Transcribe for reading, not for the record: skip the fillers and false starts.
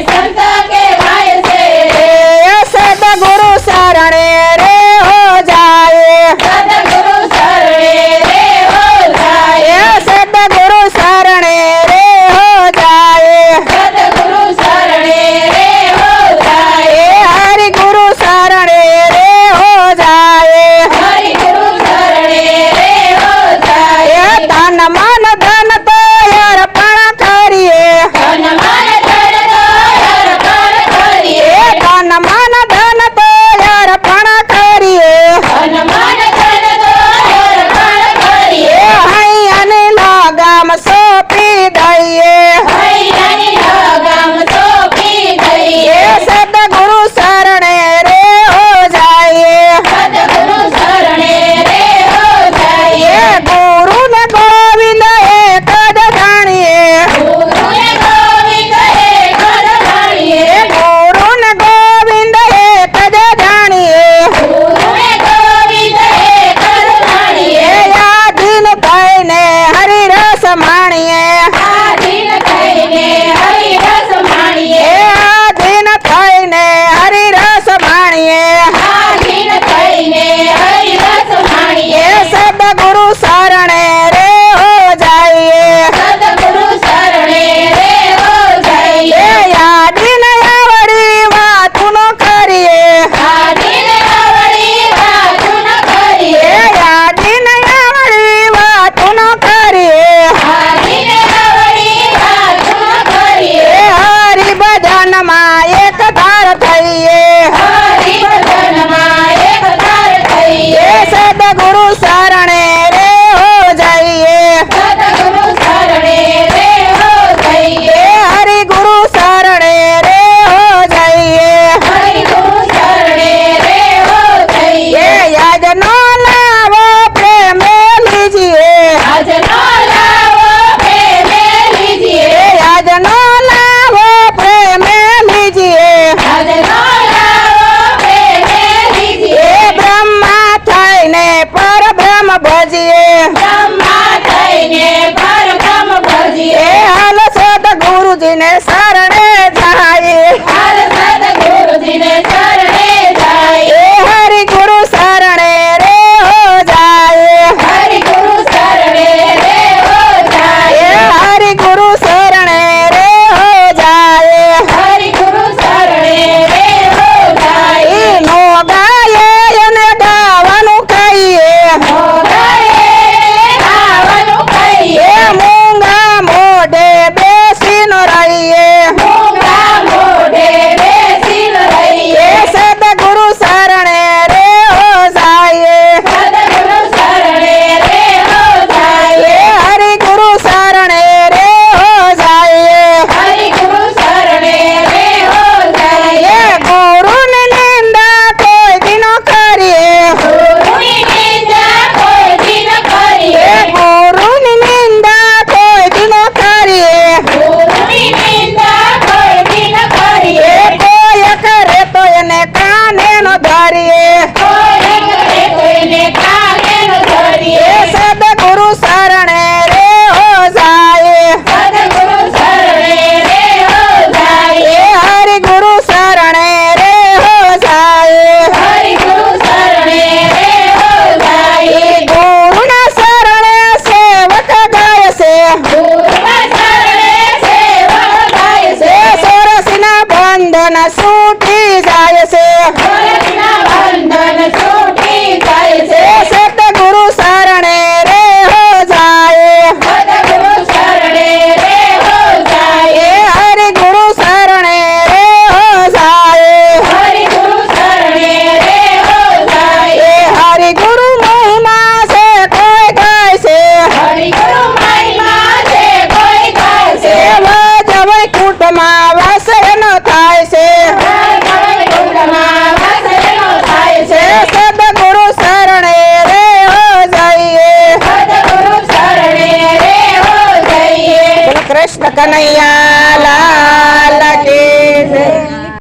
संत कहवाय से। सदगुरु शरणे रे हो जाए, सतगुरु शरणे रे हो जाए। सदगुरु शरणे रे हो जाए, सतगुरु शरणे रे हो जाए। हरि गुरु शरणे रे हो जाए, हरि गुरु शरणे रे हो जाए। तन मन धन तो अर्पण करिए, तन मन धन तो अर्पण करिए। तन मन धन तो अर्पण करिए, तन मन धन तो अर्पण करिए। हैयन लगाम सौंपी दइए, हैयन लगाम सौंपी दइए। सदगुरु शरणे रे हो जाए, सतगुरु शरणे रे हो जाए। गुरु ने गोविंद एक ज जानिए, गुरु ने गोविंद एक ज जानिए। गुरु ने गोविंद एक ज जानिए, गुरु ने गोविंद एक ज जानिए। आधीन थઈને हरि रस माणिए, आधीन થઈને હરિ રસ માણીએ। आधीन थઈને हरि रस माणिए, આધીન થઈને હરિ રસ માણીએ। सदगुरु शरणे रे हो जाइए, સતગુરુ શરણે રે હો જાઈએ। आधीन आवड़ी वातुनो करिए, આધીન આવડી વાતું ન કરીએ। आधीन आवड़ी वातुनो करिए, આધીન આવડી વાતું ન કરીએ। हरि भजन માં એક ધાર થઈએ, હરિ ભજનમાં એક તાર થઈએ। સદગુરુ શરણે રે હો જાઈએ, સતગુરુ શરણે રે હો જાઈએ। હરિ ગુરુ શરણે રે હો જાઈએ, હરિ ગુરુ શરણે રે હો જાઈએ। યાજનો લાવો પ્રેમે લીજીએ, આજનો લાવો પ્રેમે લીજીએ। યાજનો લાવો પ્રેમે લીજીએ, આજનો લાવો પ્રેમે લીજીએ। બ્રહ્મા થઈને પરબ્રહ્મ ભજીએ, બ્રહ્મા થઈને પરબ્રહ્મ ભજીએ। હાલ સદગુરુજીને શરણે જાય, હાલ સતગુરુજીને શરણે જાય। હરિ ગુરુ શરણે રે હો જાય, હરિ ગુરુ શરણે રે હો જાય। હરિ ગુરુ શરણે રે હો જાય, હરિ ગુરુ શરણે રે હો જાય। નો ગાયે અને ગાવાનું કહીએ, મોગળે ગાવાનું કહીએ। મૂંગા મોઢે બેસીને રહીએ, મૂંગા મોઢે બેસીને રહીએ। સદગુરુ શરણે રે હો જાય, સતગુરુ શરણે રે હો જાય। હરિ ગુરુ શરણે રે હો જાય, હરિ ગુરુ શરણે રે હો જાય। ગુરુની નિંદા કોઈ દિનો કરીએ, ગુરુની નિંદા કોઈ દી ન કરીએ। ગુરુની નિંદા કોઈ દિનો કરીએ, ગુરુની નિંદા કોઈ દી ન કરીએ। કોઈ કરે તો એને કાને નો ધરીએ, કોઈ કરે કોઈને કાને ન ધરીએ। સદગુરુ શરણે રે હો જાય, સતગુરુ શરણે રે હો જાય। હરિ ગુરુ શરણે રે હો જાય, હરિ ગુરુ શરણે રે હો જાય। ગુરુના શરણે સેવક ગાય છે, ગુરુના શરણે સેવક ગાય છે। સોરસીના બંધન છૂટી જાય છે, સોરઠના બંધન છૂટી જાય છે। સદગુરુ શરણે રે હો જાય, સતગુરુ શરણે રે હો જાય। હરિ ગુરુ શરણે રે હો જાય, હરિ ગુરુ શરણે રે હો જાય। હરિ ગુરુ મહિમા છે કોઈ ગાય છે, હરિ ગુરુ મહિમા છે કોઈ ગાય છે। જવય કુટમાં વાસે ન થાય છે, કુંડમાં વાસણો થાય છે। સદગુરુ શરણે રે હો જાઈએ, સતગુરુ શરણે રે હો જઈએ। કૃષ્ણ કનૈયા